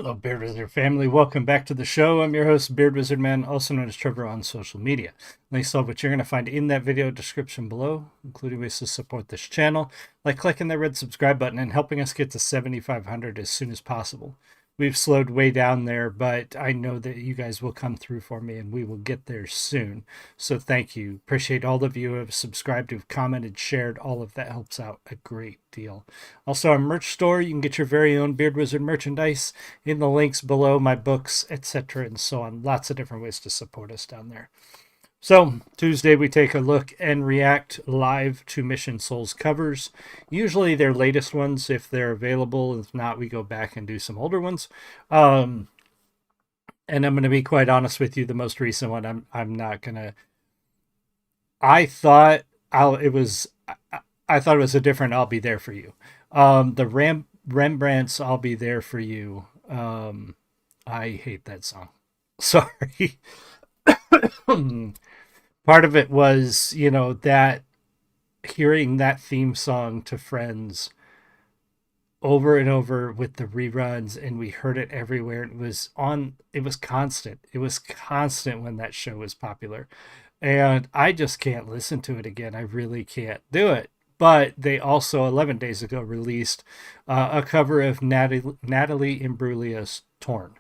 Hello, Beard Wizard family. Welcome back to the show. I'm your host, Beard Wizard Man, also known as Trevor on social media. Links to what you're going to find in that video description below, including ways to support this channel, like clicking that red subscribe button and helping us get to 7,500 as soon as possible. We've slowed way down there, but I know that you guys will come through for me and we will get there soon. So thank you. Appreciate all of you who have subscribed, who've commented, shared. All of that helps out a great deal. Also, our merch store, you can get your very own Beard Wizard merchandise in the links below, my books, etc. and so on. Lots of different ways to support us down there. So, Tuesday we take a look and react live to Mission Souls covers. Usually their latest ones, if they're available. If not, we go back and do some older ones. And I'm going to be quite honest with you, the most recent one, I'm not going to... I thought it was a different I'll Be There For You. The Rembrandt's I'll Be There For You. I hate that song. Sorry. Part of it was, that hearing that theme song to Friends over and over with the reruns, and we heard it everywhere. It was constant. It was constant when that show was popular. And I just can't listen to it again. I really can't do it. But they also, 11 days ago, released a cover of Natalie Imbriglia's Torn.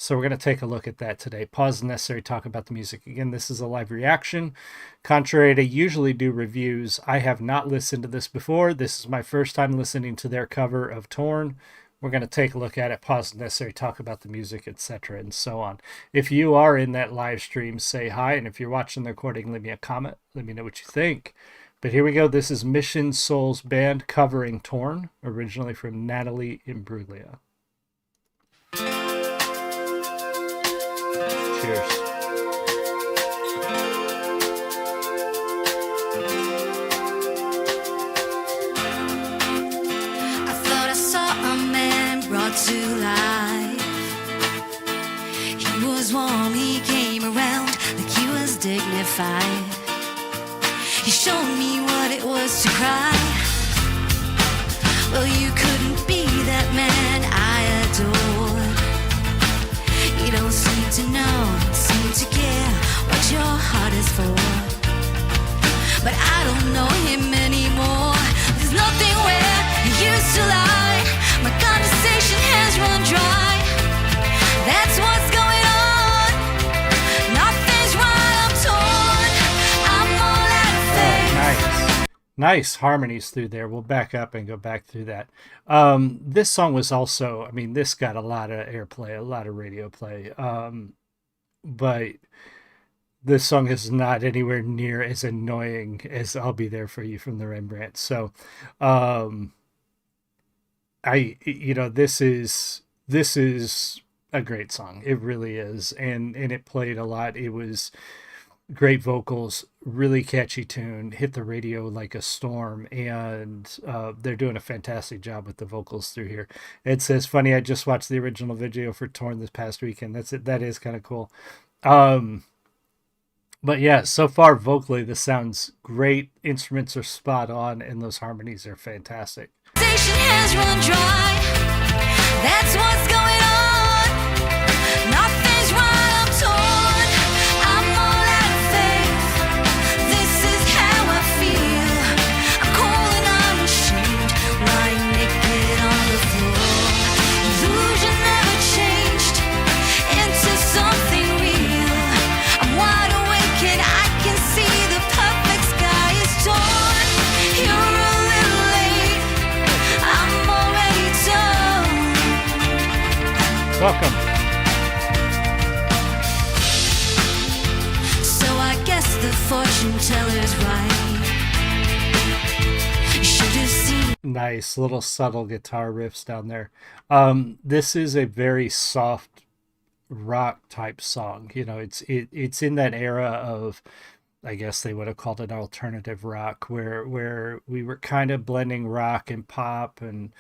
So we're going to take a look at that today. Pause necessary, talk about the music. Again, this is a live reaction. Contrary to usually do reviews, I have not listened to this before. This is my first time listening to their cover of Torn. We're going to take a look at it, pause necessary, talk about the music, etc., and so on. If you are in that live stream, say hi. And if you're watching the recording, leave me a comment. Let me know what you think. But here we go. This is Mission Souls Band covering Torn, originally from Natalie Imbruglia. Cheers. I thought I saw a man brought to life. He was warm, he came around like he was dignified. He showed me what it was to cry. Well, you couldn't be that man I adored. You don't seem to know, seem to care what your heart is for. But I don't know him anymore. There's nothing where he used to lie. My conversation has run dry. That's what's going on. Nothing's right, I'm torn. I'm all out of faith. Nice harmonies through there. We'll back up and go back through that. This song was also, this got a lot of airplay, a lot of radio play. But this song is not anywhere near as annoying as I'll Be There For You from the Rembrandt. So, this is a great song. It really is. And it played a lot. It was great vocals, really catchy tune, hit the radio like a storm, and they're doing a fantastic job with the vocals through here. It says, funny, I just watched the original video for Torn this past weekend. That's it. That is kind of cool. But yeah, so far vocally this sounds great. Instruments are spot on, and those harmonies are fantastic. Station has run dry. That's what's going on. Nothing's right, I'm torn. I'm all out of faith. This is how I feel. I'm cold and I'm ashamed, lying naked on the floor. Illusion never changed into something real. I'm wide awake and I can see the perfect sky is torn. You're a little late. I'm already done. Welcome. So I guess the fortune teller's right. You should have seen. Nice little subtle guitar riffs down there. This is a very soft rock type song. It's in that era of, I guess they would have called it alternative rock, where we were kind of blending rock and pop and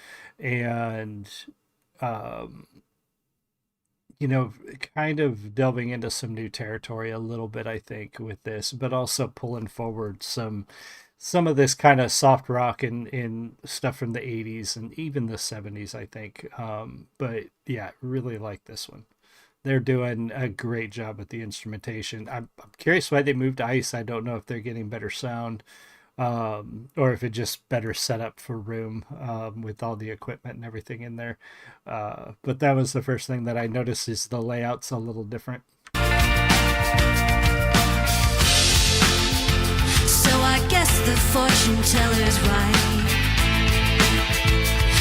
kind of delving into some new territory a little bit, I think, with this, but also pulling forward some some of this kind of soft rock and stuff from the 80s and even the 70s, I think. But yeah, really like this one. They're doing a great job with the instrumentation. I'm curious why they moved to ice. I don't know if they're getting better sound, or if it just better set up for room, with all the equipment and everything in there. But that was the first thing that I noticed, is the layout's a little different. So I guess the fortune teller's right.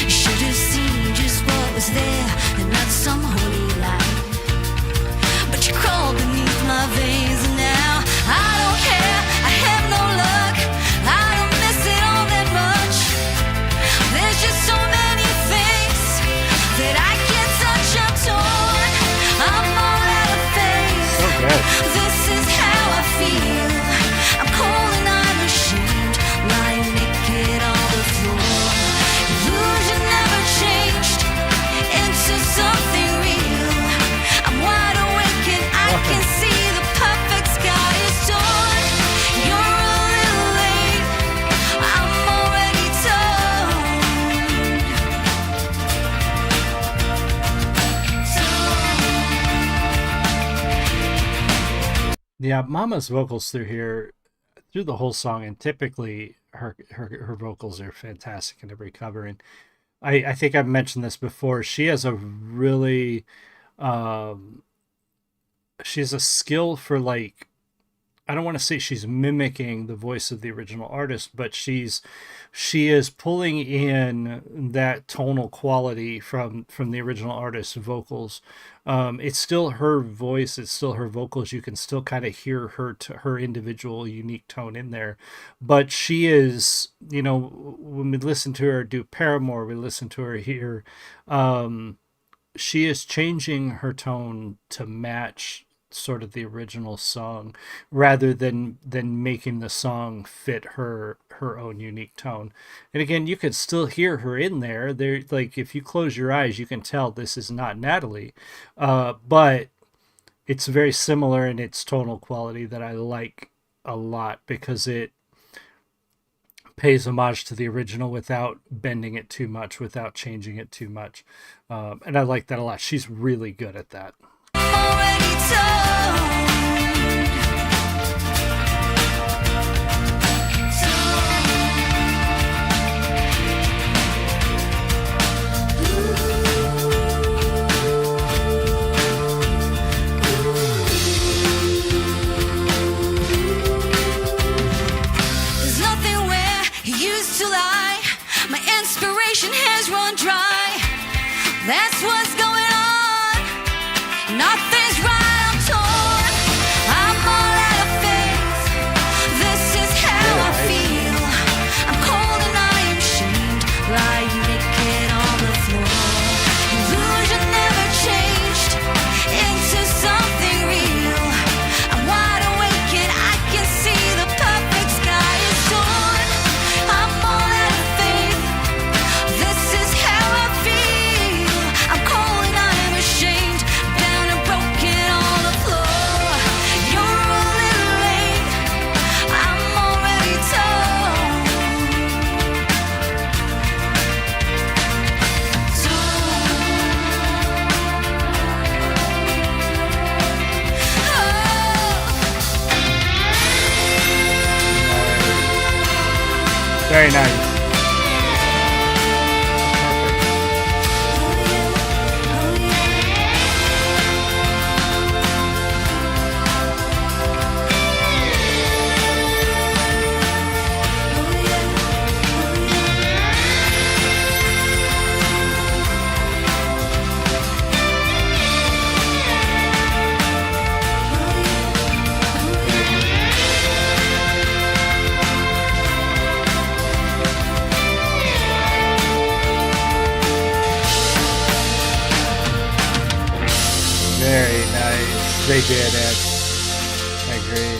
You should have seen just what was there and not some holy light. But you crawled beneath my veins and now I don't care, I have no luck, I don't miss it all that much. There's just so many things that I can't touch, I'm torn, I'm all out of faith. So good. This is how I feel, I'm cold and I'm ashamed, lying naked on the floor. Illusion never changed into something real. I'm wide awake and I can see the perfect sky is torn. You're a little late, I'm already Yeah, Mama's vocals through here, through the whole song, and typically her vocals are fantastic in every cover. And I think I've mentioned this before. She has a really um, she has a skill for, like, I don't want to say she's mimicking the voice of the original artist, but she is pulling in that tonal quality from the original artist's vocals. It's still her voice, it's still her vocals. You can still kind of hear her individual unique tone in there, but she is, when we listen to her do Paramore, we listen to her here. She is changing her tone to match sort of the original song, rather than making the song fit her own unique tone. And again, you could still hear her in there, like, if you close your eyes, you can tell this is not Natalie, but it's very similar in its tonal quality, that I like a lot, because it pays homage to the original without bending it too much, without changing it too much. And I like that a lot. She's really good at that. already There's nothing where he used to lie. My inspiration has run dry. That's what's going on. Nothing's right, I'm torn. I'm all out of faith. This is how I feel. I'm cold and I am shamed, lying naked on the floor. Illusion never changed into something real. I'm wide awake and I can see the perfect sky is torn. I'm all out of faith. This is how I feel. I'm cold and I am ashamed, down and broken on the floor. You're a little late, I'm already torn. Very nice. Very nice. They did it. I agree.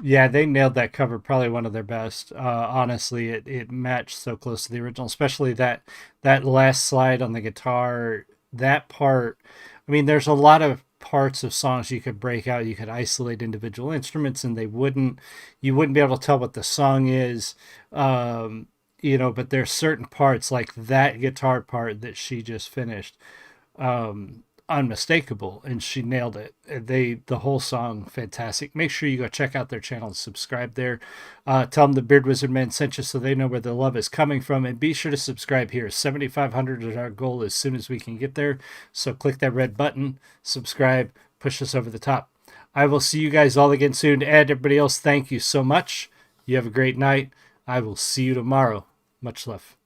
Yeah, they nailed that cover. Probably one of their best. Honestly, it matched so close to the original, especially that last slide on the guitar. That part. I mean, there's a lot of parts of songs you could break out. You could isolate individual instruments, and you wouldn't be able to tell what the song is. But there's certain parts like that guitar part that she just finished, unmistakable, and she nailed it. The whole song fantastic. Make sure you go check out their channel and subscribe there. Tell them the Beard Wizard Man sent you so they know where the love is coming from, and be sure to subscribe here. 7,500 is our goal as soon as we can get there, so click that red button, subscribe, push us over the top. I will see you guys all again soon, and everybody else, thank you so much. You have a great night. I will see you tomorrow. Much love.